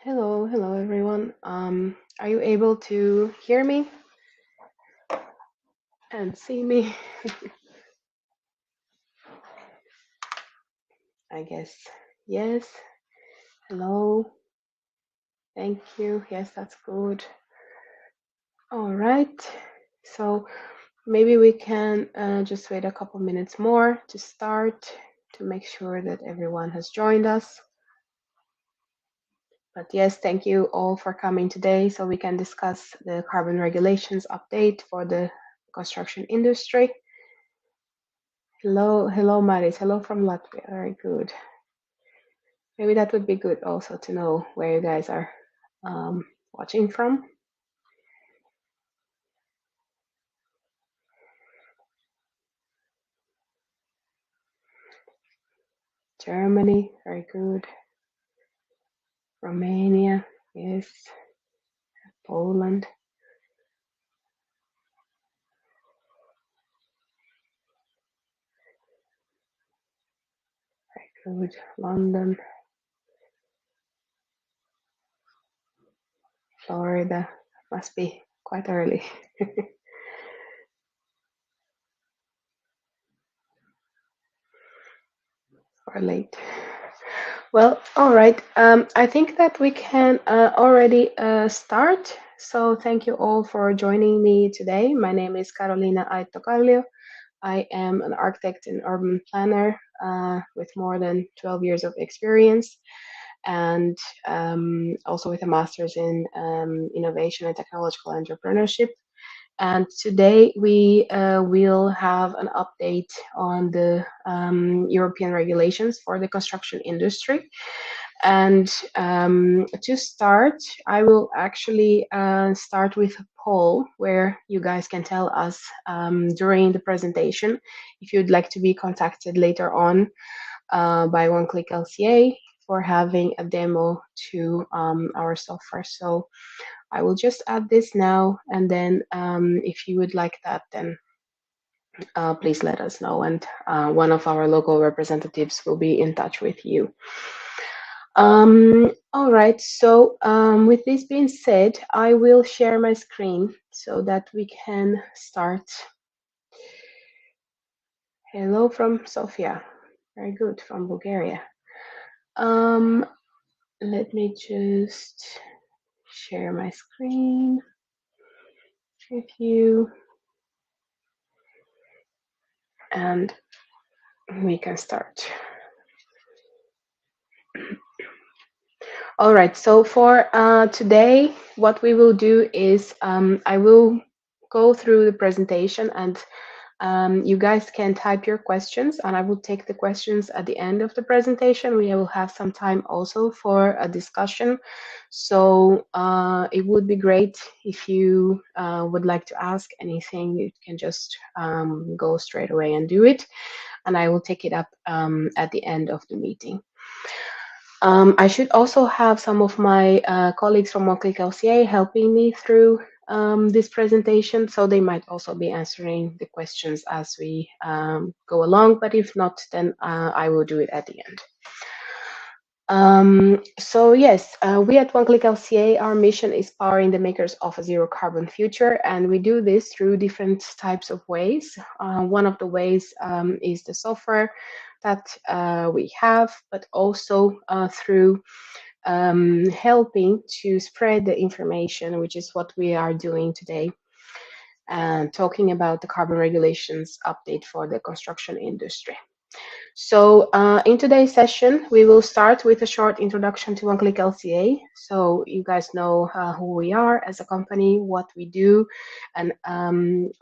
Hello everyone. Are you able to hear me and see me? I guess yes. Hello. Thank you. Yes, that's good. All right. So maybe we can just wait a couple minutes more to start to make sure that everyone has joined us. But yes, thank you all for coming today so we can discuss the carbon regulations update for the construction industry. Hello, Maris. Hello from Latvia. Very good. Maybe that would be good also to know where you guys are watching from. Germany, very good. Romania, yes. Poland. Very good. London, Florida. Must be quite early. Or late. Well, all right. I think that we can already start. So thank you all for joining me today. My name is Carolina Aittokallio. I am an architect and urban planner with more than 12 years of experience, and also with a master's in innovation and technological entrepreneurship. And today we will have an update on the European regulations for the construction industry. And to start, I will actually start with a poll where you guys can tell us during the presentation if you'd like to be contacted later on by One Click LCA for having a demo to our software. So I will just add this now, and then if you would like that, then please let us know, and one of our local representatives will be in touch with you. All right, so with this being said, I will share my screen so that we can start. Hello from Sofia. Very good, from Bulgaria. Let me just share my screen with you, and we can start. All right, so for today, what we will do is I will go through the presentation, and you guys can type your questions, and I will take the questions at the end of the presentation. We will have some time also for a discussion. So it would be great if you would like to ask anything, you can just go straight away and do it, and I will take it up at the end of the meeting. I should also have some of my colleagues from One Click LCA helping me through this presentation, so they might also be answering the questions as we go along, but if not, then I will do it at the end. So yes, we at One Click LCA, our mission is powering the makers of a zero carbon future, and we do this through different types of ways. One of the ways is the software that we have, but also through helping to spread the information, which is what we are doing today, and talking about the carbon regulations update for the construction industry. So in today's session, we will start with a short introduction to One Click LCA. So you guys know who we are as a company, what we do, and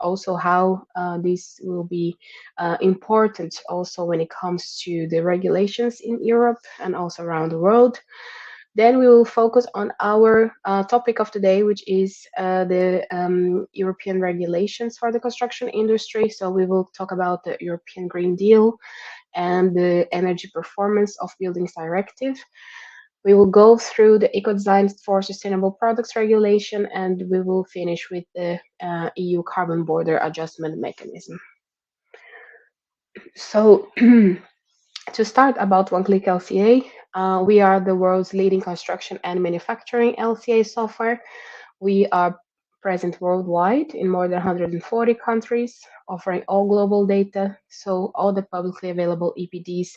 also how this will be important also when it comes to the regulations in Europe and also around the world. Then we will focus on our topic of today, which is the European regulations for the construction industry. So we will talk about the European Green Deal and the Energy Performance of Buildings Directive. We will go through the Eco-Design for Sustainable Products Regulation, and we will finish with the EU Carbon Border Adjustment Mechanism. So To start about One Click LCA, we are the world's leading construction and manufacturing LCA software. We are present worldwide in more than 140 countries, offering all global data. So all the publicly available EPDs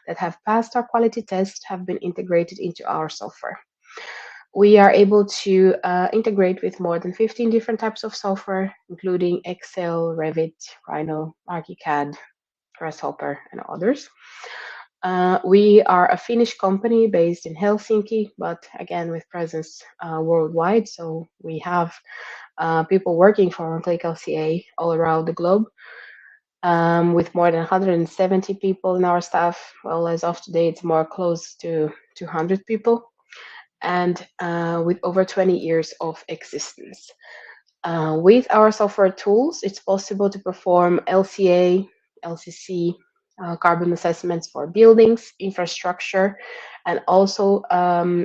that have passed our quality test have been integrated into our software. We are able to integrate with more than 15 different types of software, including Excel, Revit, Rhino, ArchiCAD, Grasshopper, and others. We are a Finnish company based in Helsinki, but again with presence worldwide. So we have people working for One Click LCA all around the globe, with more than 170 people in our staff. Well, as of today, it's more close to 200 people, and with over 20 years of existence. With our software tools, it's possible to perform LCA, LCC, carbon assessments for buildings, infrastructure, and also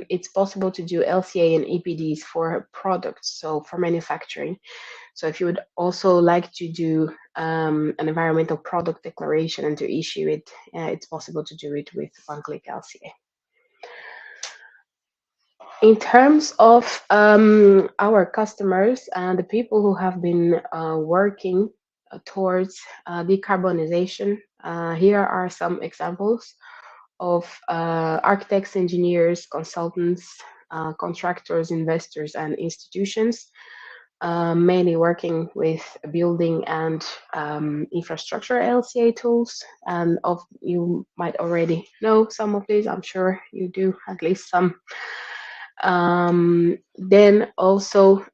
it's possible to do LCA and EPDs for products, so for manufacturing. So if you would also like to do an environmental product declaration and to issue it, it's possible to do it with One Click LCA. In terms of our customers and the people who have been working towards decarbonization, here are some examples of architects, engineers, consultants, contractors, investors, and institutions, mainly working with building and infrastructure LCA tools. And you might already know some of these. I'm sure you do at least some. Then also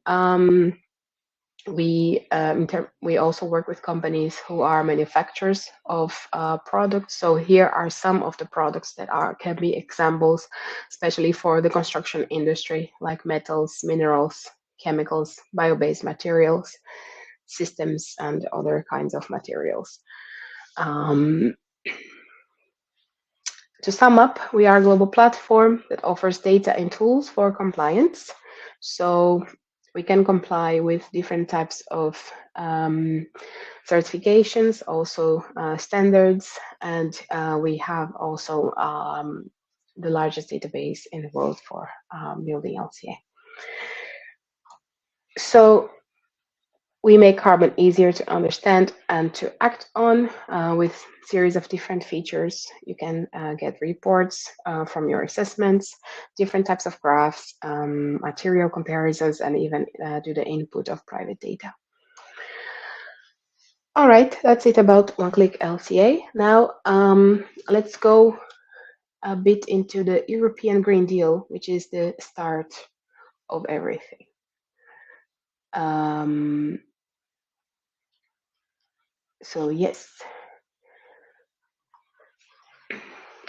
we also work with companies who are manufacturers of products. So here are some of the products that can be examples, especially for the construction industry, like metals, minerals, chemicals, bio-based materials, systems, and other kinds of materials. To sum up, we are a global platform that offers data and tools for compliance. So we can comply with different types of certifications, also standards, and we have also the largest database in the world for building LCA. So we make carbon easier to understand and to act on with series of different features. You can get reports from your assessments, different types of graphs, material comparisons, and even do the input of private data. All right, that's it about One Click LCA. Now let's go a bit into the European Green Deal, which is the start of everything. So yes.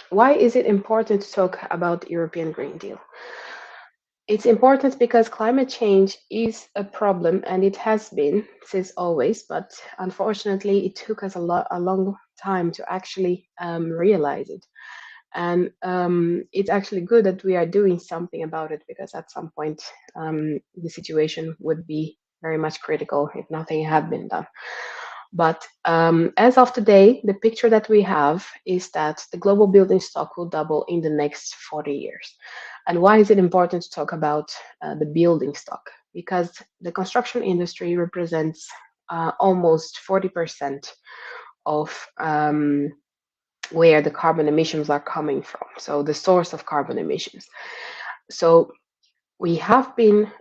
Why is it important to talk about European Green Deal? It's important because climate change is a problem, and it has been since always, but unfortunately it took us a long time to actually realize it. And it's actually good that we are doing something about it, because at some point the situation would be very much critical if nothing had been done. But as of today, the picture that we have is that the global building stock will double in the next 40 years. And why is it important to talk about the building stock? Because the construction industry represents almost 40% of where the carbon emissions are coming from, so the source of carbon emissions. So we have been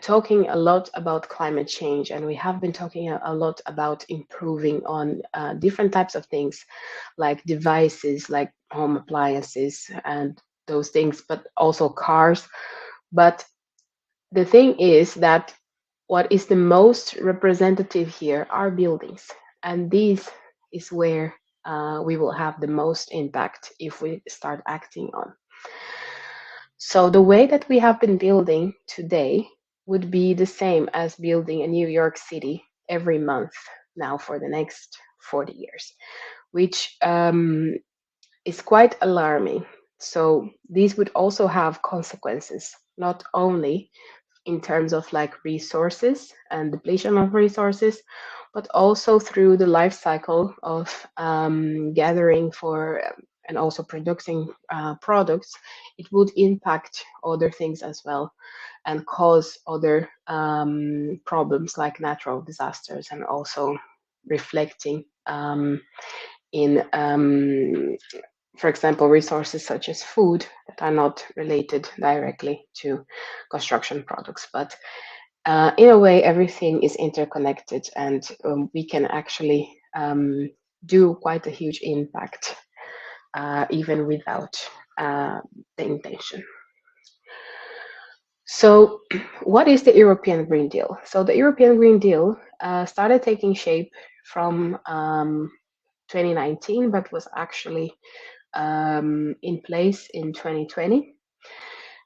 talking a lot about climate change, and we have been talking a lot about improving on different types of things, like devices, like home appliances and those things, but also cars. But the thing is that what is the most representative here are buildings, and these is where we will have the most impact if we start acting on. So the way that we have been building today would be the same as building a New York City every month now for the next 40 years, which is quite alarming. So these would also have consequences, not only in terms of like resources and depletion of resources, but also through the life cycle of gathering for and also producing products, it would impact other things as well and cause other problems like natural disasters, and also reflecting in, for example, resources such as food that are not related directly to construction products. But in a way, everything is interconnected, and we can actually do quite a huge impact even without the intention. So, what is the European Green Deal? So, the European Green Deal started taking shape from 2019, but was actually in place in 2020.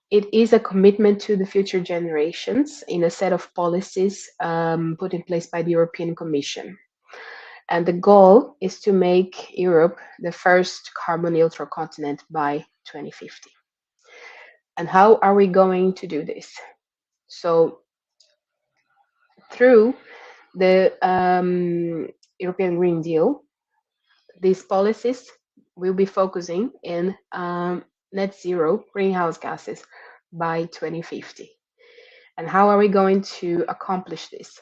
It is a commitment to the future generations in a set of policies put in place by the European Commission. And the goal is to make Europe the first carbon neutral continent by 2050. And how are we going to do this? So, through the European Green Deal, these policies will be focusing in net zero greenhouse gases by 2050. And how are we going to accomplish this?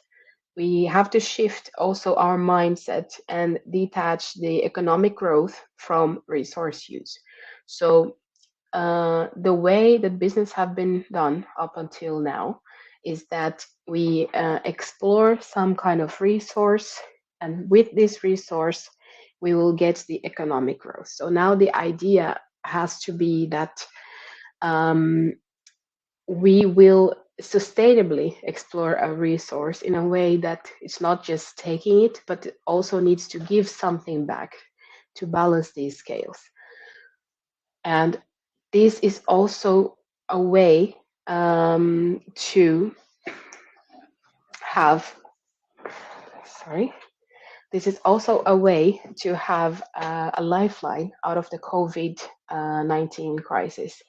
We have to shift also our mindset and detach the economic growth from resource use. So the way that business have been done up until now is that we explore some kind of resource, and with this resource, we will get the economic growth. So now the idea has to be that we will sustainably explore a resource in a way that it's not just taking it, but it also needs to give something back to balance these scales. And this is also a way to have, sorry, this is also a way to have a lifeline out of the COVID-19 crisis.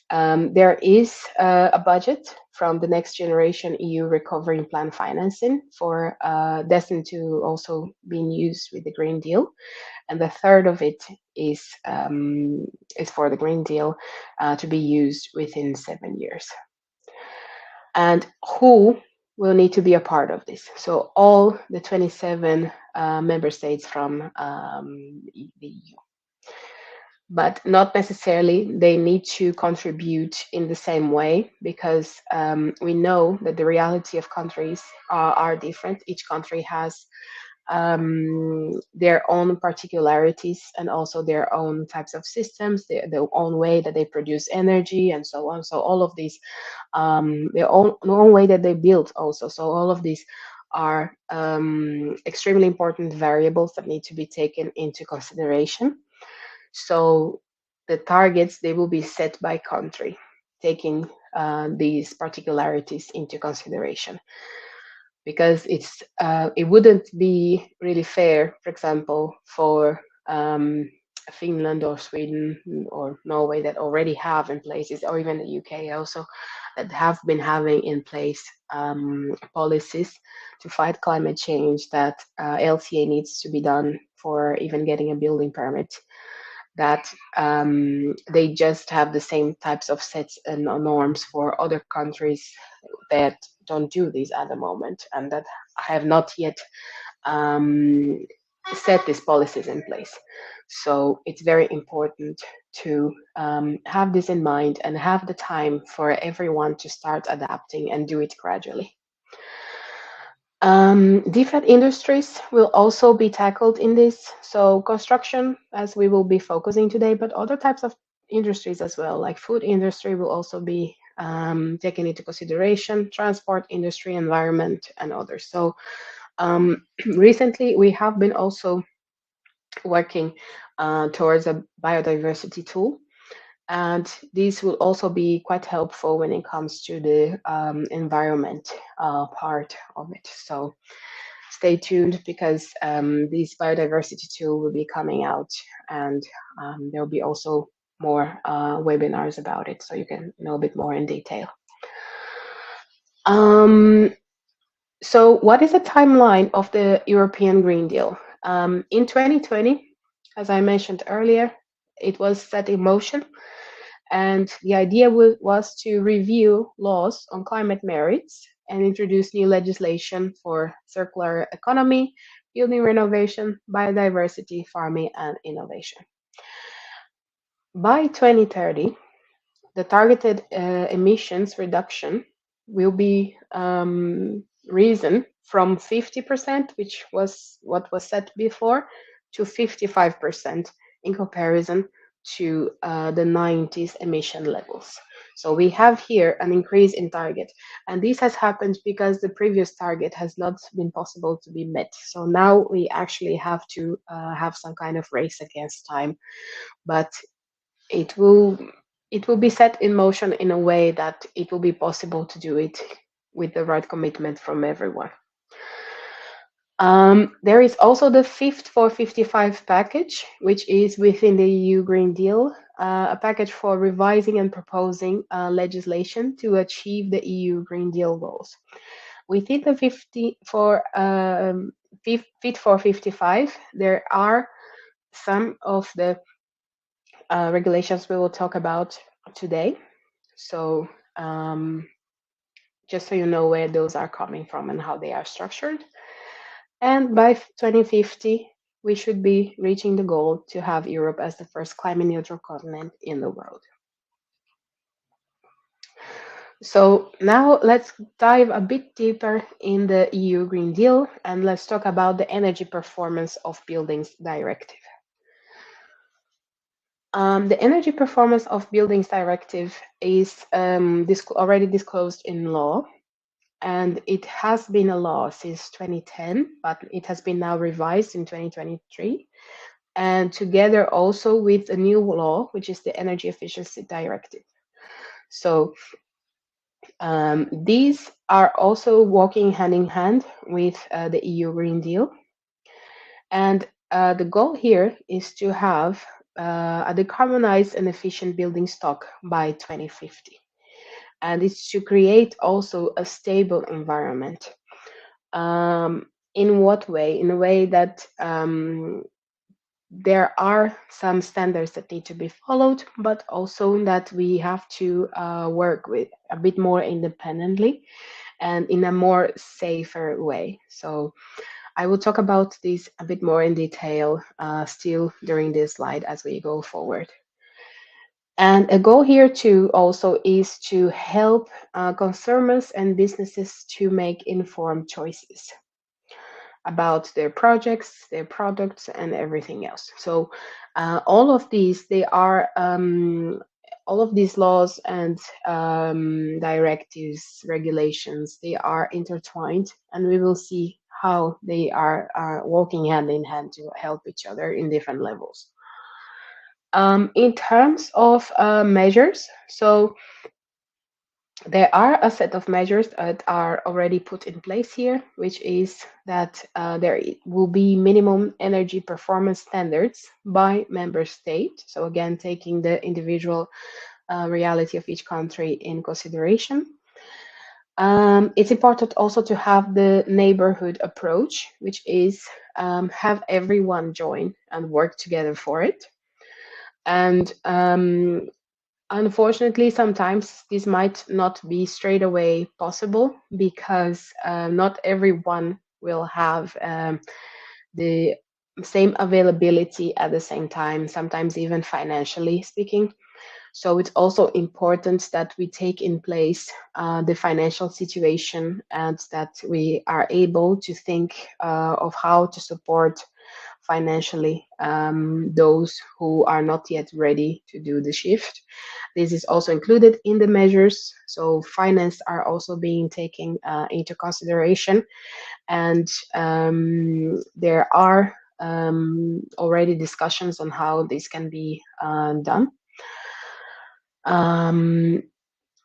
There is a budget from the Next Generation EU Recovery Plan financing for destined to also being used with the Green Deal, and the third of it is for the Green Deal to be used within 7 years. And who will need to be a part of this? So all the 27 member states from the EU. But not necessarily they need to contribute in the same way, because we know that the reality of countries are different. Each country has their own particularities and also their own types of systems, their own way that they produce energy and so on. So all of these, their own way that they build also. So all of these are extremely important variables that need to be taken into consideration. So the targets, they will be set by country, taking these particularities into consideration. Because it wouldn't be really fair, for example, for Finland or Sweden or Norway that already have in places, or even the UK also, that have been having in place policies to fight climate change, that LCA needs to be done for even getting a building permit, that they just have the same types of sets and norms for other countries that don't do this at the moment, and that have not yet set these policies in place. So it's very important to have this in mind and have the time for everyone to start adapting and do it gradually. Different industries will also be tackled in this. So construction, as we will be focusing today, but other types of industries as well, like food industry will also be taken into consideration, transport industry, environment, and others. So recently we have been also working towards a biodiversity tool. And these will also be quite helpful when it comes to the environment part of it. So stay tuned, because this biodiversity tool will be coming out, and there will be also more webinars about it, so you can know a bit more in detail. So what is the timeline of the European Green Deal? In 2020, as I mentioned earlier, it was set in motion, and the idea was to review laws on climate merits and introduce new legislation for circular economy, building renovation, biodiversity, farming, and innovation. By 2030, the targeted emissions reduction will be risen from 50%, which was what was set before, to 55% in comparison to the 90s emission levels. So we have here an increase in target, and this has happened because the previous target has not been possible to be met. So now we actually have to have some kind of race against time, but it will it will be set in motion in a way that it will be possible to do it with the right commitment from everyone. There is also the Fit for 55 package, which is within the EU Green Deal, a package for revising and proposing legislation to achieve the EU Green Deal goals. Within the Fit for 55, there are some of the regulations we will talk about today. So just so you know where those are coming from and how they are structured. And by 2050, we should be reaching the goal to have Europe as the first climate neutral continent in the world. So now let's dive a bit deeper in the EU Green Deal, and let's talk about the Energy Performance of Buildings Directive. The Energy Performance of Buildings Directive is already disclosed in law, and it has been a law since 2010, but it has been now revised in 2023, and together also with a new law, which is the Energy Efficiency Directive. So these are also walking hand in hand with the EU Green Deal. And the goal here is to have a decarbonized and efficient building stock by 2050. And it's to create also a stable environment. In what way? In a way that there are some standards that need to be followed, but also that we have to work with a bit more independently and in a more safer way. So I will talk about this a bit more in detail still during this slide as we go forward. And a goal here too also is to help consumers and businesses to make informed choices about their projects, their products, and everything else. So all of these, all of these laws and directives, regulations, they are intertwined, and we will see how they are working hand in hand to help each other in different levels. In terms of measures, so there are a set of measures that are already put in place here, which is that there will be minimum energy performance standards by member state. So again, taking the individual reality of each country in consideration. It's important also to have the neighborhood approach, which is have everyone join and work together for it. And unfortunately, sometimes this might not be straight away possible because not everyone will have the same availability at the same time, sometimes even financially speaking. So it's also important that we take in place the financial situation and that we are able to think of how to support financially those who are not yet ready to do the shift. This is also included in the measures. So finance are also being taken into consideration. And there are already discussions on how this can be done.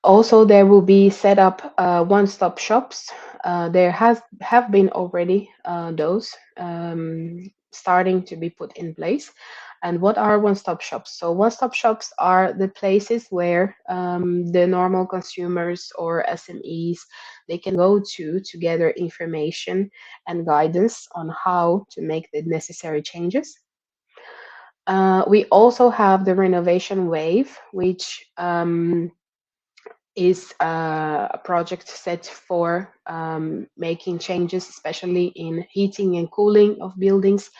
Also, there will be set up one-stop shops. There have been already those starting to be put in place. And what are one-stop shops? So one-stop shops are the places where the normal consumers or SMEs, they can go to gather information and guidance on how to make the necessary changes. We also have the renovation wave, which is a project set for making changes, especially in heating and cooling of buildings,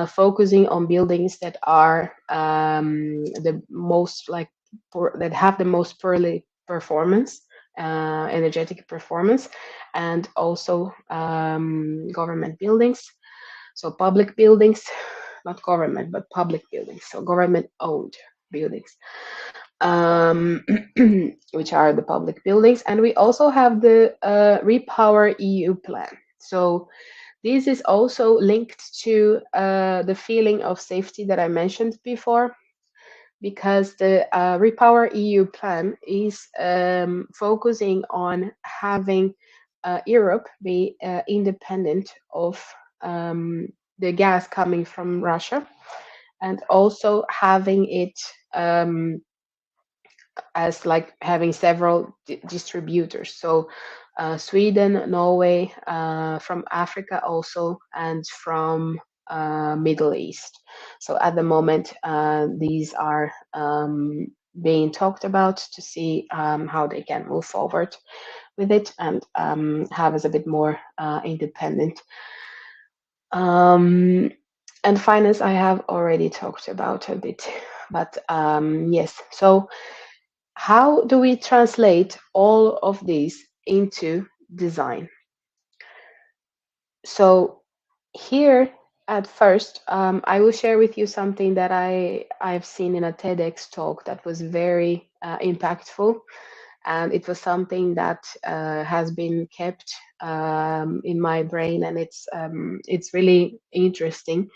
focusing on buildings that are the most that have the most poorly performance, energetic performance, and also government buildings. So public buildings, not government, but public buildings. So government owned buildings, um, which are the public buildings. And we also have the Repower EU plan. So this is also linked to the feeling of safety that I mentioned before, because the Repower EU plan is focusing on having Europe be independent of the gas coming from Russia, and also having it as like having several distributors. So Sweden, Norway, from Africa also, and from Middle East. So at the moment, these are being talked about to see how they can move forward with it and have us a bit more independent. And finance, I have already talked about a bit, but yes. So how do we translate all of these into design? So here at first, I will share with you something that I've seen in a TEDx talk that was very impactful, and it was something that has been kept in my brain, and it's really interesting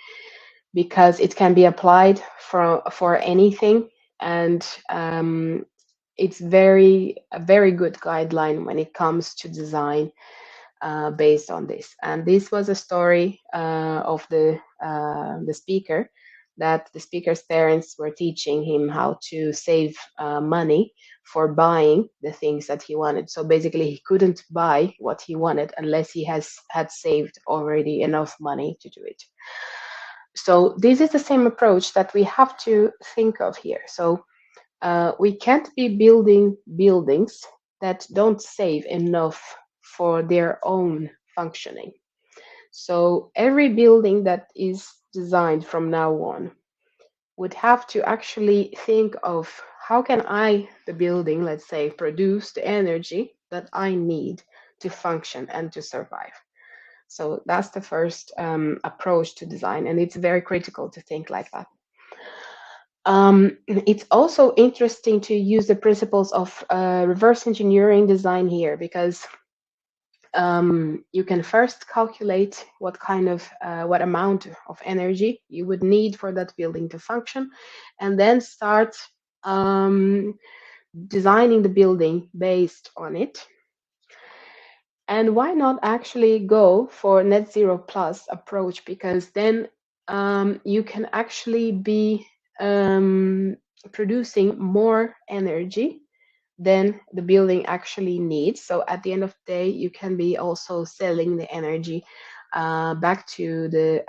because it can be applied for anything, and it's a very good guideline when it comes to design based on this. And this was a story of the speaker, that the speaker's parents were teaching him how to save money for buying the things that he wanted. So basically, he couldn't buy what he wanted unless he had saved already enough money to do it. So this is the same approach that we have to think of here. So we can't be building buildings that don't save enough for their own functioning. So every building that is designed from now on would have to actually think of how can I, the building, let's say, produce the energy that I need to function and to survive. So that's the first approach to design, and it's very critical to think like that. It's also interesting to use the principles of reverse engineering design here, because you can first calculate what amount of energy you would need for that building to function, and then start designing the building based on it. And why not actually go for net zero plus approach? Because then you can actually be producing more energy than the building actually needs. So at the end of the day, you can be also selling the energy back to the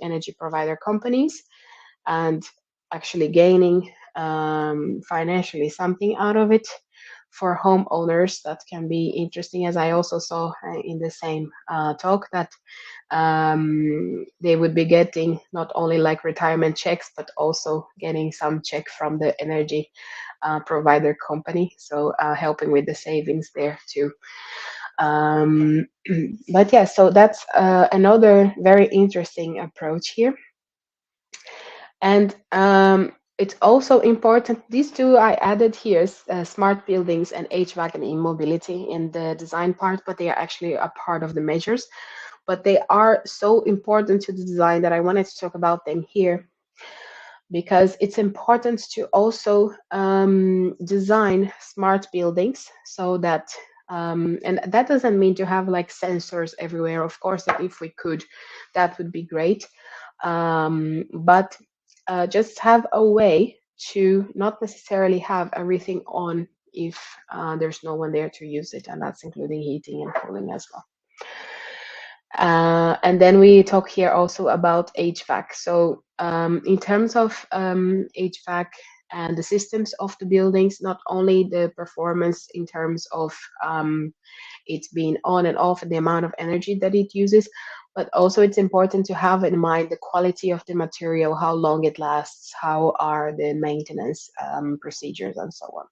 energy provider companies and actually gaining financially something out of it. For homeowners, that can be interesting, as I also saw in the same talk, that they would be getting not only like retirement checks, but also getting some check from the energy provider company. So helping with the savings there too. But yeah, so that's another very interesting approach here. And it's also important, these two I added here, smart buildings and HVAC and e-mobility in the design part, but they are actually a part of the measures. But they are so important to the design that I wanted to talk about them here, because it's important to also design smart buildings so that, and that doesn't mean to have like sensors everywhere. Of course, that if we could, that would be great. But just have a way to not necessarily have everything on if there's no one there to use it, and that's including heating and cooling as well. And then we talk here also about HVAC. So in terms of HVAC and the systems of the buildings, not only the performance in terms of it being on and off and the amount of energy that it uses, but also it's important to have in mind the quality of the material, how long it lasts, how are the maintenance procedures, and so on.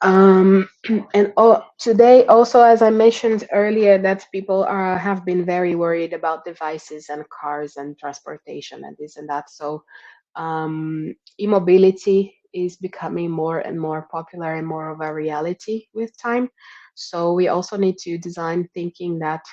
And today also, as I mentioned earlier, that people have been very worried about devices and cars and transportation and this and that. So e-mobility is becoming more and more popular and more of a reality with time. So we also need to design thinking that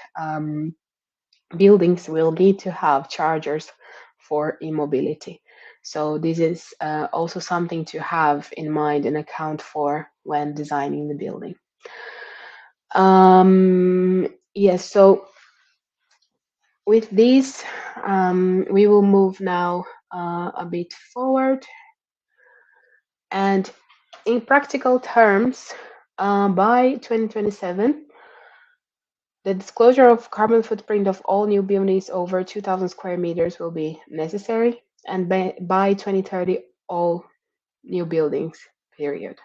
buildings will need to have chargers for e-mobility. So this is also something to have in mind and account for when designing the building. Yes, so with these, we will move now a bit forward. And in practical terms, by 2027, the disclosure of carbon footprint of all new buildings over 2,000 square meters will be necessary, and by 2030, all new buildings, period.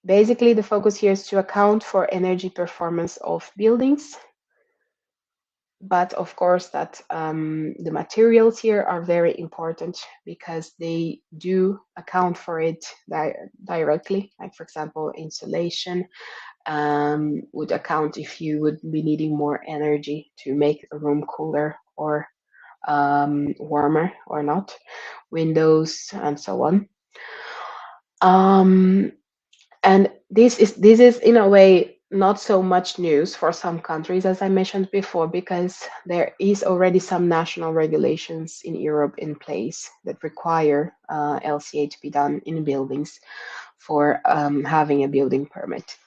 Basically, the focus here is to account for energy performance of buildings, but of course that the materials here are very important because they do account for it directly, like for example, insulation, would account if you would be needing more energy to make a room cooler or warmer or not, windows and so on. And this is in a way not so much news for some countries, as I mentioned before, because there is already some national regulations in Europe in place that require LCA to be done in buildings for having a building permit.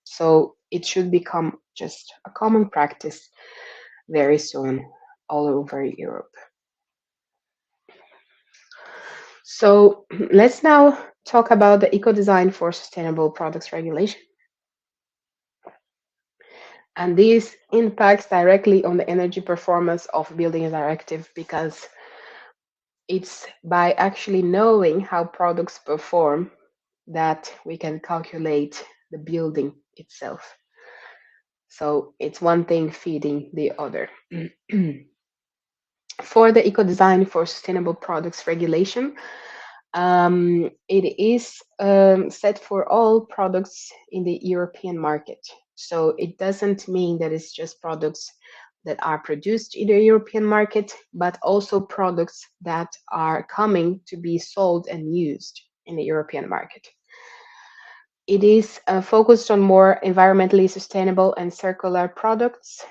So it should become just a common practice very soon all over Europe. So let's now talk about the eco-design for sustainable products regulation. And this impacts directly on the energy performance of building directive because it's by actually knowing how products perform that we can calculate the building itself. So it's one thing feeding the other. For the eco-design for sustainable products regulation, it is set for all products in the European market. So it doesn't mean that it's just products that are produced in the European market, but also products that are coming to be sold and used in the European market. It is focused on more environmentally sustainable and circular products.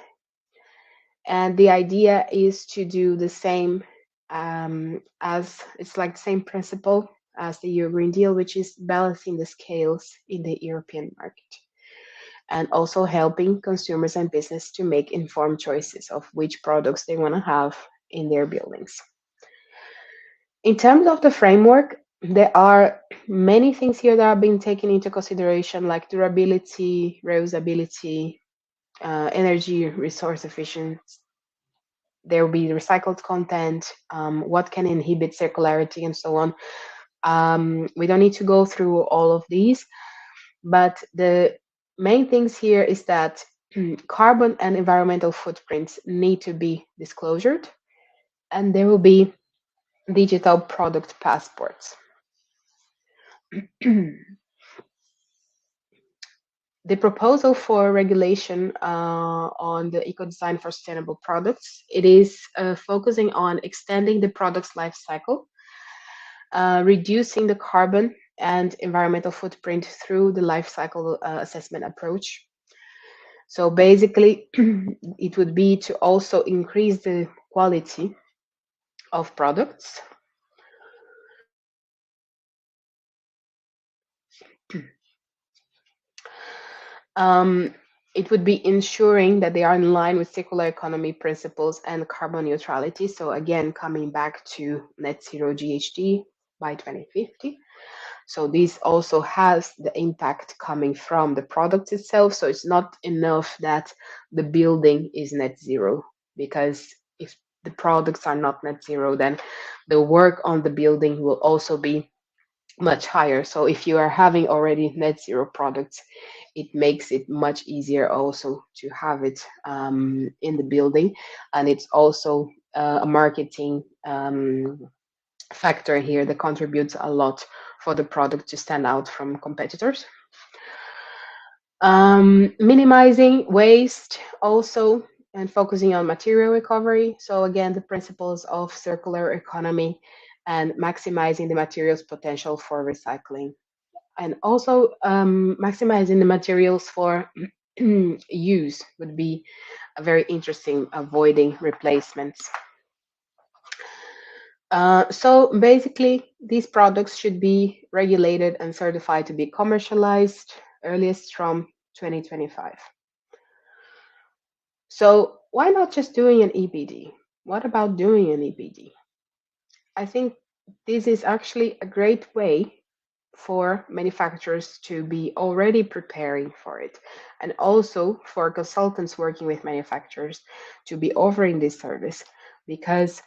And the idea is to do the same as it's like the same principle as the EU Green Deal, which is balancing the scales in the European market and also helping consumers and business to make informed choices of which products they want to have in their buildings. In terms of the framework, there are many things here that are being taken into consideration, like durability, reusability, energy resource efficiency. There will be recycled content, what can inhibit circularity, and so on. We don't need to go through all of these, but the main things here is that carbon and environmental footprints need to be disclosed, and there will be digital product passports. The proposal for regulation on the eco-design for sustainable products, it is focusing on extending the product's life cycle, reducing the carbon and environmental footprint through the life cycle assessment approach. So basically, it would be to also increase the quality of products. it would be ensuring that they are in line with circular economy principles and carbon neutrality. So again, coming back to net zero GHG by 2050. So this also has the impact coming from the product itself. So it's not enough that the building is net zero, because if the products are not net zero, then the work on the building will also be much higher. So if you are having already net zero products, it makes it much easier also to have it in the building. And it's also a marketing factor here that contributes a lot for the product to stand out from competitors. Minimizing waste also, and focusing on material recovery. So again, the principles of circular economy and maximizing the materials potential for recycling, and also maximizing the materials for use would be a very interesting, avoiding replacements. So basically, these products should be regulated and certified to be commercialized earliest from 2025. So why not just doing an EPD? What about doing an EPD? I think this is actually a great way for manufacturers to be already preparing for it, and also for consultants working with manufacturers to be offering this service, because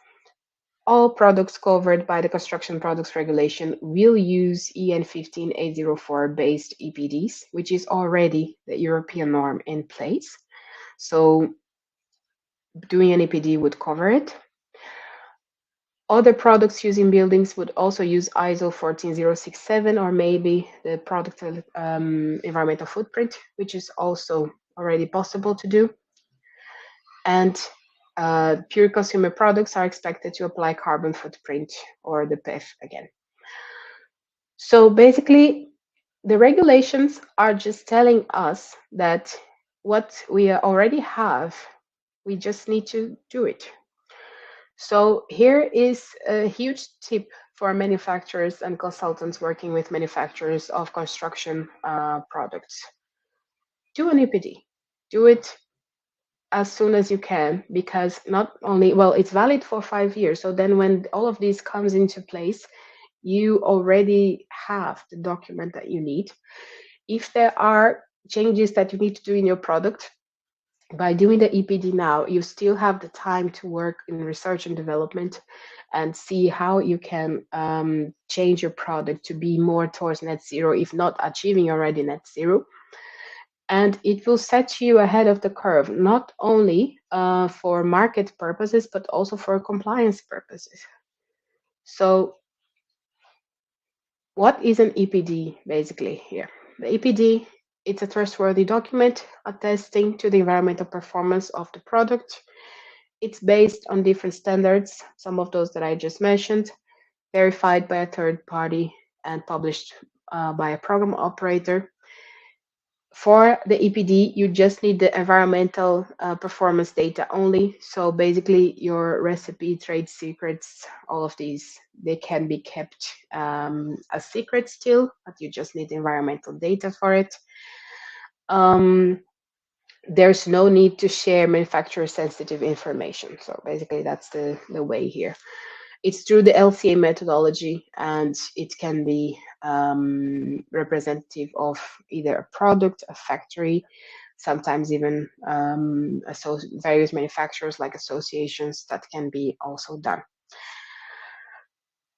all products covered by the Construction Products Regulation will use EN 15804 based EPDs, which is already the European norm in place. So doing an EPD would cover it. Other products using buildings would also use ISO 14067, or maybe the product environmental footprint, which is also already possible to do. And pure consumer products are expected to apply carbon footprint, or the PEF again. So basically, the regulations are just telling us that what we already have, we just need to do it. So here is a huge tip for manufacturers and consultants working with manufacturers of construction products. Do an EPD. Do it as soon as you can, because not only, well, it's valid for 5 years. So then when all of this comes into place, you already have the document that you need. If there are changes that you need to do in your product, by doing the EPD now, you still have the time to work in research and development and see how you can change your product to be more towards net zero, if not achieving already net zero. And it will set you ahead of the curve, not only for market purposes, but also for compliance purposes. So what is an EPD basically here? The EPD, it's a trustworthy document attesting to the environmental performance of the product. It's based on different standards, some of those that I just mentioned, verified by a third party and published by a program operator. For the EPD, you just need the environmental performance data only. So basically your recipe, trade secrets, all of these, they can be kept a secret still, but you just need environmental data for it. There's no need to share manufacturer sensitive information. So basically that's the way here. It's through the LCA methodology, and it can be representative of either a product, a factory, sometimes even various manufacturers like associations. That can be also done,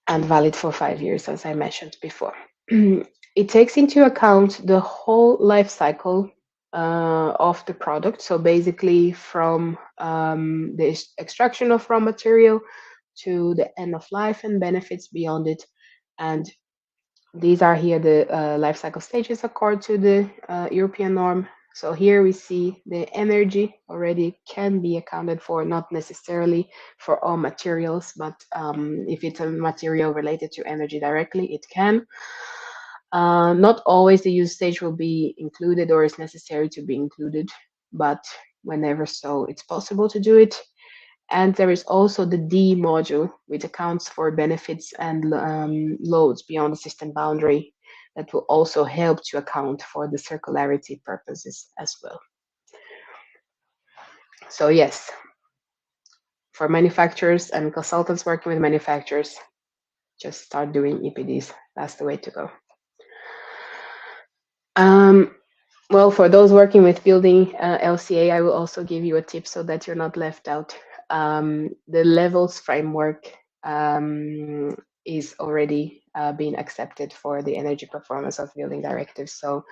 and valid for 5 years, as I mentioned before. It takes into account the whole life cycle of the product. So basically from the extraction of raw material to the end of life and benefits beyond it. And these are here the life cycle stages according to the European norm. So here we see the energy already can be accounted for, not necessarily for all materials, but if it's a material related to energy directly, it can. Not always the use stage will be included or is necessary to be included, but whenever so, it's possible to do it. And there is also the D module, which accounts for benefits and loads beyond the system boundary, that will also help to account for the circularity purposes as well. So yes, for manufacturers and consultants working with manufacturers, just start doing EPDs. That's the way to go. Well, for those working with building LCA, I will also give you a tip so that you're not left out. The levels framework is already being accepted for the energy performance of building directives. So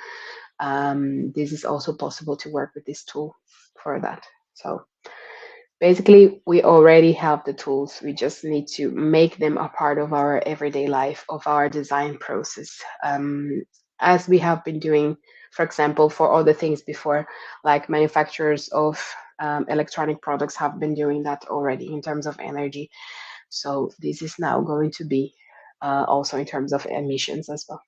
this is also possible to work with this tool for that. So basically, we already have the tools. We just need to make them a part of our everyday life, of our design process, as we have been doing, for example, for other things before, like manufacturers of electronic products have been doing that already in terms of energy. So this is now going to be also in terms of emissions as well.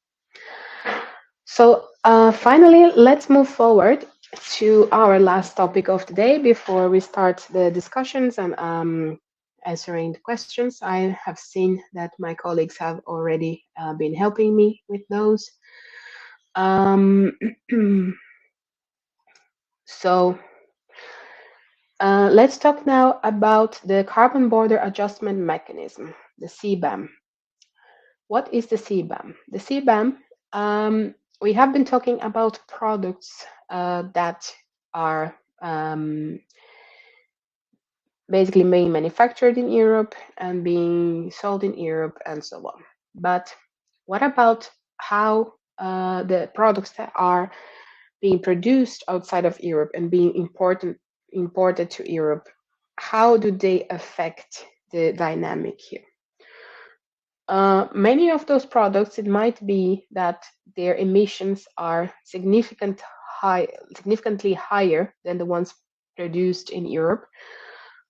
So finally, let's move forward to our last topic of the day before we start the discussions and answering the questions. I have seen that my colleagues have already been helping me with those. Um, so let's talk now about the carbon border adjustment mechanism, the CBAM. What is the CBAM? The CBAM, we have been talking about products that are basically being manufactured in Europe and being sold in Europe and so on. But what about how the products that are being produced outside of Europe and being imported to Europe, how do they affect the dynamic here? Many of those products, it might be that their emissions are significantly higher than the ones produced in Europe,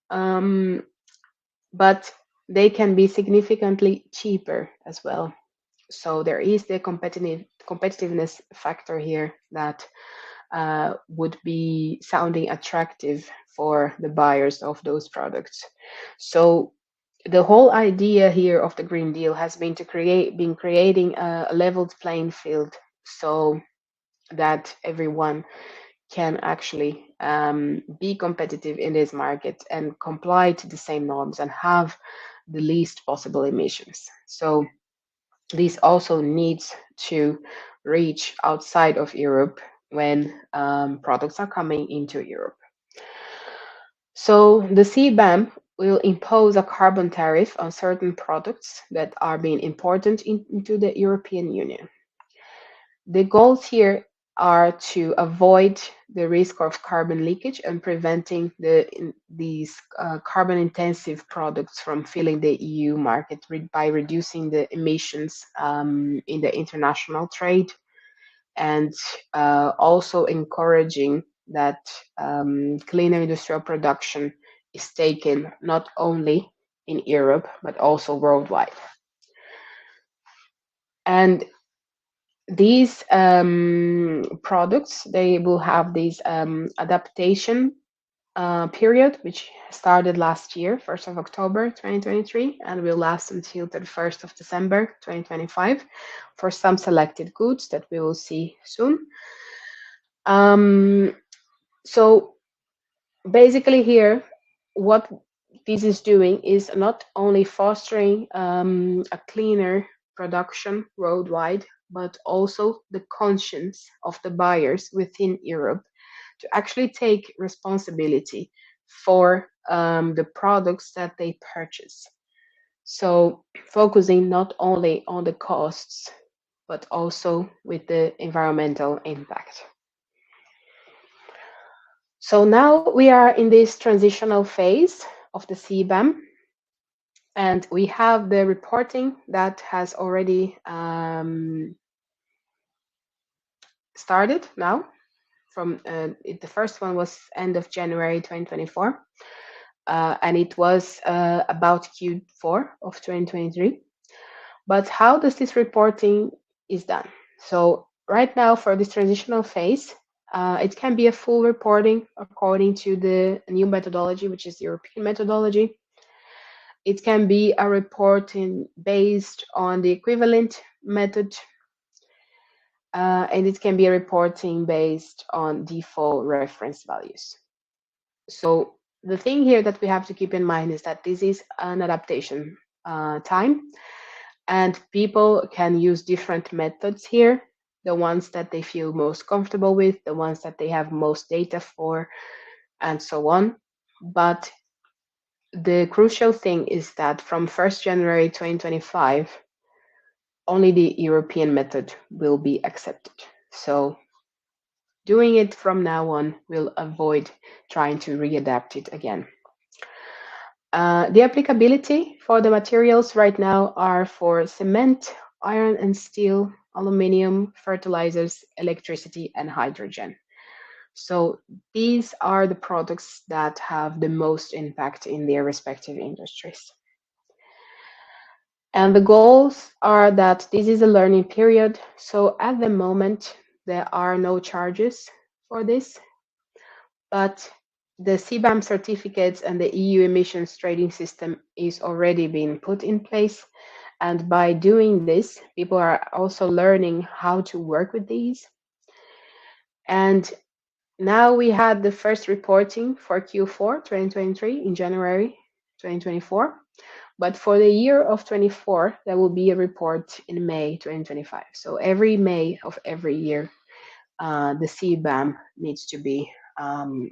but they can be significantly cheaper as well. So there is the competitiveness factor here that would be sounding attractive for the buyers of those products. So the whole idea here of the Green Deal has been creating a leveled playing field so that everyone can actually be competitive in this market and comply to the same norms and have the least possible emissions. So this also needs to reach outside of Europe when products are coming into Europe. So the CBAM will impose a carbon tariff on certain products that are being imported into the European Union. The goals here are to avoid the risk of carbon leakage and preventing these carbon-intensive products from filling the EU market by reducing the emissions in the international trade and also encouraging that cleaner industrial production is taken not only in Europe but also worldwide. And these products, they will have this adaptation period, which started last year, 1st of October 2023, and will last until the 1st of December 2025 for some selected goods that we will see soon. So basically here, what this is doing is not only fostering a cleaner production worldwide, but also the conscience of the buyers within Europe to actually take responsibility for the products that they purchase. So focusing not only on the costs, but also with the environmental impact. So now we are in this transitional phase of the CBAM, and we have the reporting that has already started now. From the first one was end of January 2024, and it was about Q4 of 2023. But how does this reporting is done? So right now for this transitional phase, it can be a full reporting according to the new methodology, which is the European methodology. It can be a reporting based on the equivalent method, and it can be a reporting based on default reference values. So the thing here that we have to keep in mind is that this is an adaptation time, and people can use different methods here, the ones that they feel most comfortable with, the ones that they have most data for, and so on. But the crucial thing is that from 1st January 2025, only the European method will be accepted. So doing it from now on will avoid trying to readapt it again. The applicability for the materials right now are for cement, iron and steel, aluminum, fertilizers, electricity, and hydrogen. So these are the products that have the most impact in their respective industries. And the goals are that this is a learning period. So at the moment, there are no charges for this, but the CBAM certificates and the EU emissions trading system is already being put in place. And by doing this, people are also learning how to work with these. And now we had the first reporting for Q4 2023 in January 2024. But for the year of 24, there will be a report in May 2025. So every May of every year, the CBAM needs to be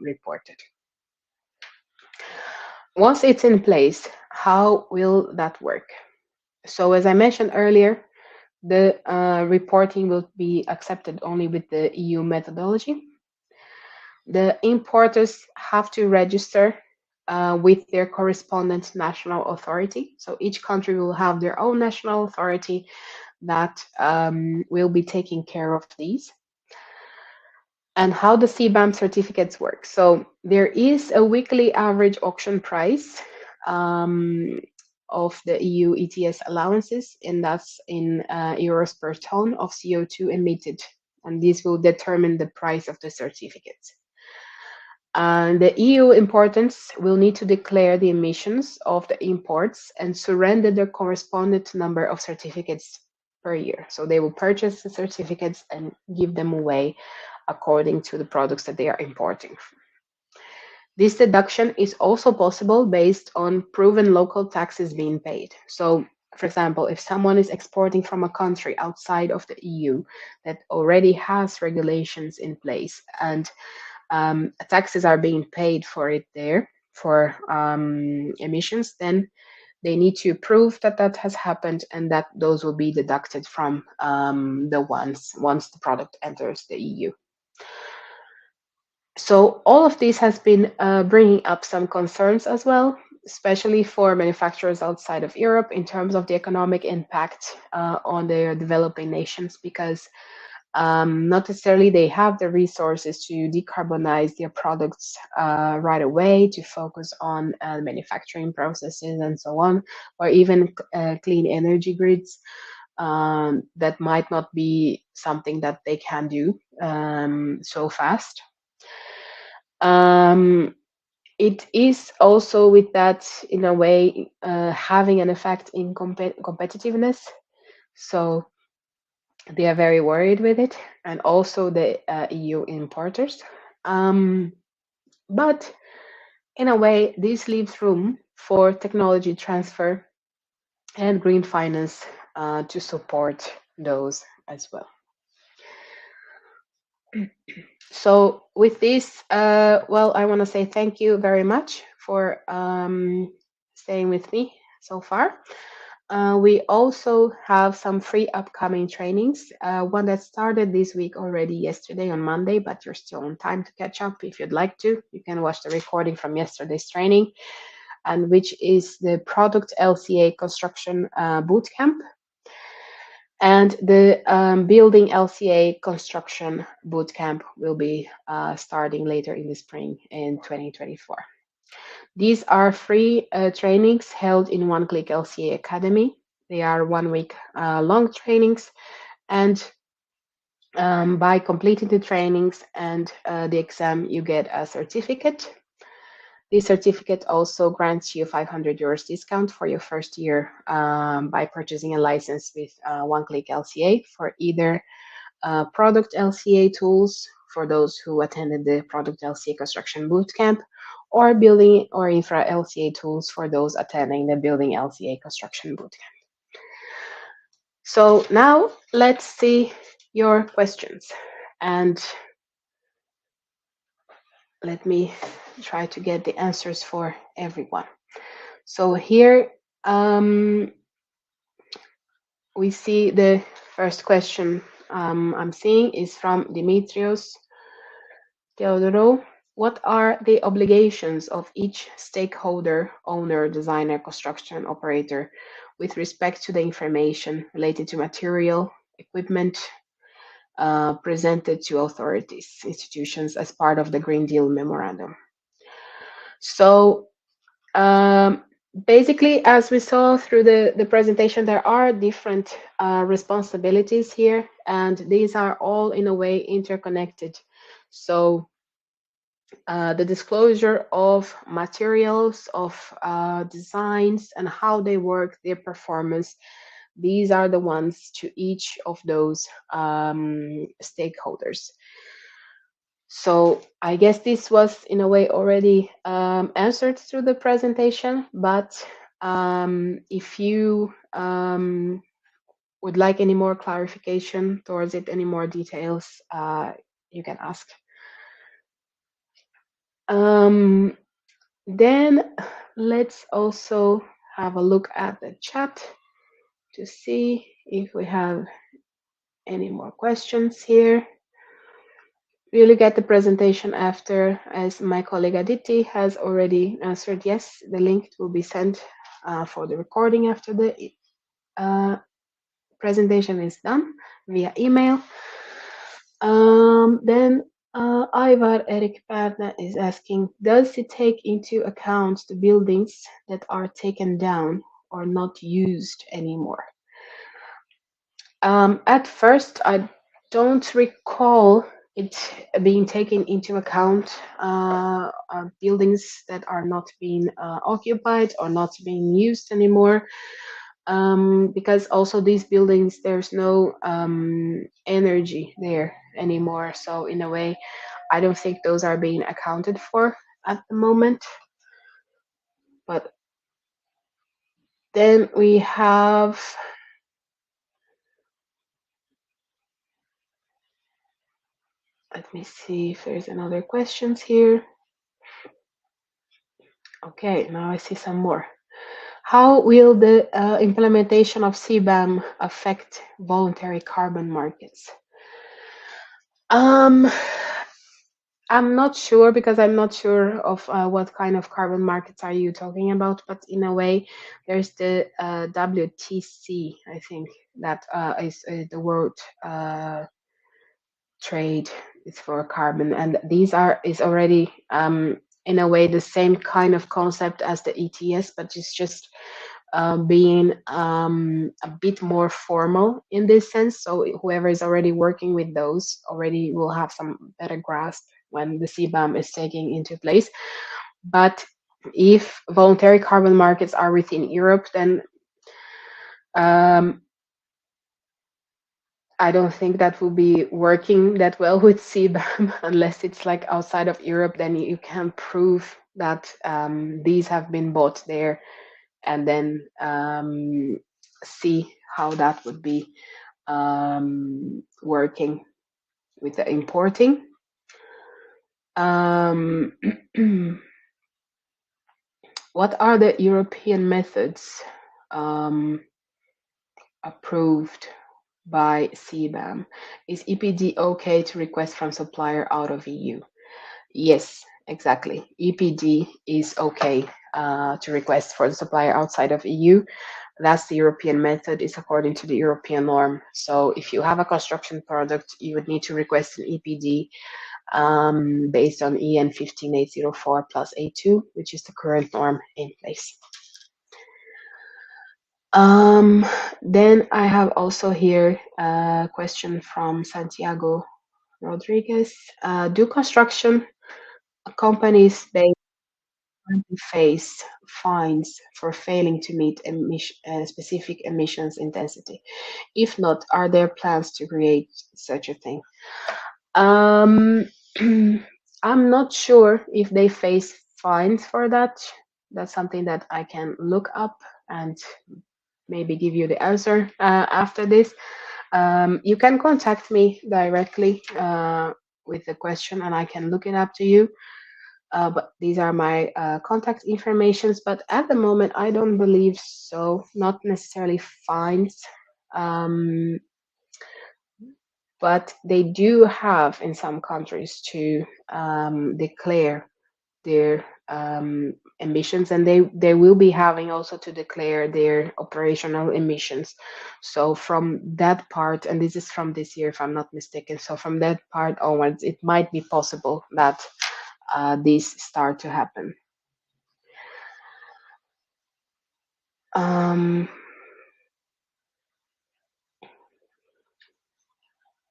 reported. Once it's in place, how will that work? So as I mentioned earlier, the reporting will be accepted only with the EU methodology. The importers have to register with their correspondent national authority. So each country will have their own national authority that will be taking care of these. And how the CBAM certificates work. So there is a weekly average auction price of the EU ETS allowances, and that's in euros per ton of CO2 emitted. And this will determine the price of the certificates. The EU importers will need to declare the emissions of the imports and surrender the correspondent number of certificates per year. So they will purchase the certificates and give them away according to the products that they are importing. This deduction is also possible based on proven local taxes being paid. So, for example, if someone is exporting from a country outside of the EU that already has regulations in place and taxes are being paid for it there for emissions, then they need to prove that that has happened and that those will be deducted from the once the product enters the EU. So all of this has been bringing up some concerns as well, especially for manufacturers outside of Europe in terms of the economic impact on their developing nations, because not necessarily they have the resources to decarbonize their products right away, to focus on manufacturing processes and so on, or even clean energy grids. That might not be something that they can do so fast. It is also with that, in a way, having an effect in competitiveness. So they are very worried with it, and also the EU importers. But in a way, this leaves room for technology transfer and green finance to support those as well. So with this, well, I want to say thank you very much for staying with me so far. We also have some free upcoming trainings. One that started this week already yesterday on Monday, but you're still on time to catch up if you'd like to. You can watch the recording from yesterday's training, and which is the Product LCA Construction Bootcamp and the Building LCA Construction Bootcamp will be starting later in the spring in 2024. These are free trainings held in One Click LCA Academy. They are 1 week long trainings, and by completing the trainings and the exam, you get a certificate. This certificate also grants you 500 euros discount for your first year by purchasing a license with One Click LCA for either product LCA tools, for those who attended the Product LCA Construction Bootcamp, or Building or Infra LCA tools for those attending the Building LCA Construction Bootcamp. So now let's see your questions, and let me try to get the answers for everyone. So here we see the first question I'm seeing is from Dimitrios Theodoro. What are the obligations of each stakeholder, owner, designer, construction operator with respect to the information related to material, equipment presented to authorities, institutions as part of the Green Deal memorandum? So basically, as we saw through the presentation, there are different responsibilities here, and these are all in a way interconnected. So the disclosure of materials, of designs, and how they work, their performance, these are the ones to each of those stakeholders. So I guess this was in a way already answered through the presentation, but if you would like any more clarification towards it, any more details, you can ask. Then let's also have a look at the chat to see if we have any more questions here. We look at the presentation after, as my colleague Aditi has already answered. Yes, the link will be sent for the recording after the presentation is done via email. Then Ivar Erik Perna is asking, does it take into account the buildings that are taken down or not used anymore? At first, I don't recall it being taken into account, buildings that are not being occupied or not being used anymore, because also these buildings, there's no energy there anymore. So in a way, I don't think those are being accounted for at the moment. But then we have let me see if there's another questions here. Okay, now I see some more. How will the implementation of CBAM affect voluntary carbon markets? I'm not sure, because I'm not sure of what kind of carbon markets are you talking about, but in a way, there's the WTC, I think, that is the world trade is for carbon, and these is already in a way the same kind of concept as the ETS, but it's just being a bit more formal in this sense. So whoever is already working with those already will have some better grasp when the CBAM is taking into place. But if voluntary carbon markets are within Europe, then I don't think that will be working that well with CBAM unless it's like outside of Europe. Then you can prove that these have been bought there, and then see how that would be working with the importing. What are the European methods approved by CBAM? Is EPD okay to request from supplier out of EU? Yes, exactly. EPD is okay to request for the supplier outside of EU. That's the European method. It's according to the European norm. So if you have a construction product, you would need to request an EPD based on EN 15804 plus A2, which is the current norm in place. Then I have also here a question from Santiago Rodriguez. Do construction companies face fines for failing to meet specific emissions intensity? If not, are there plans to create such a thing? Um, I'm not sure if they face fines for that. That's something that I can look up and maybe give you the answer after this. You can contact me directly with the question and I can look it up to you. But these are my contact informations. But at the moment, I don't believe so. Not necessarily fines. Um, but they do have in some countries to declare their emissions, and they will be having also to declare their operational emissions. So from that part, and this is from this year if I'm not mistaken, so from that part onwards it might be possible that these start to happen.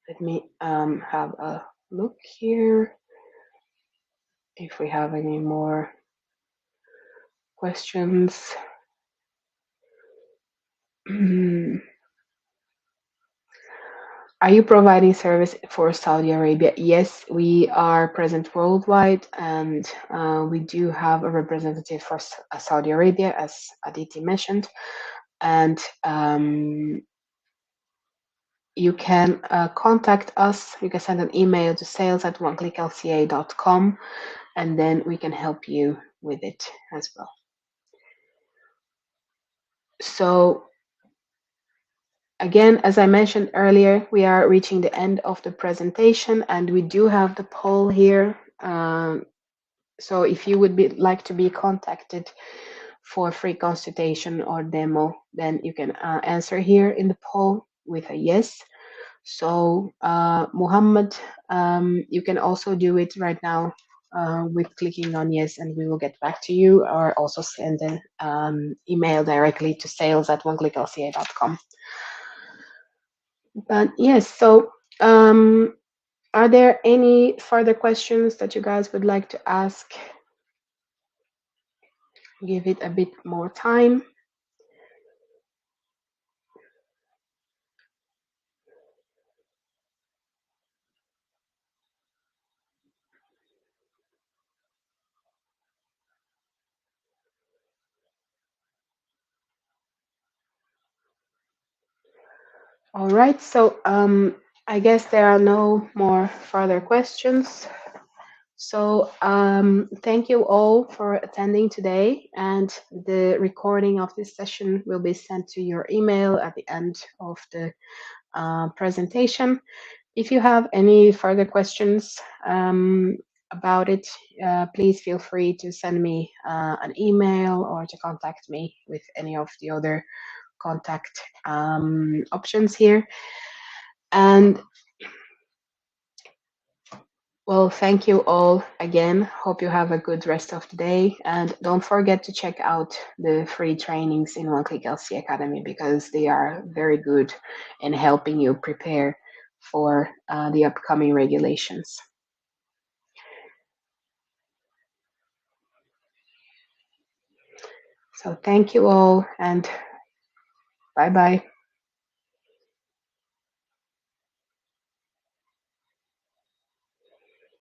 Let me have a look here if we have any more questions. Are you providing service for Saudi Arabia? Yes, we are present worldwide, and we do have a representative for Saudi Arabia, as Aditi mentioned. And you can contact us. You can send an email to sales@oneclicklca.com, and then we can help you with it as well. So again, as I mentioned earlier, we are reaching the end of the presentation, and we do have the poll here. So if you would like to be contacted for free consultation or demo, then you can answer here in the poll with a yes. So Muhammad, you can also do it right now with clicking on yes, and we will get back to you, or also send an email directly to sales@oneclicklca.com. But yes, so are there any further questions that you guys would like to ask? Give it a bit more time. All right, so I guess there are no more further questions. So thank you all for attending today, and the recording of this session will be sent to your email at the end of the presentation. If you have any further questions about it, please feel free to send me an email or to contact me with any of the other contact options here. And well, thank you all again. Hope you have a good rest of the day. And don't forget to check out the free trainings in One Click LCA Academy, because they are very good in helping you prepare for the upcoming regulations. So thank you all, and bye-bye.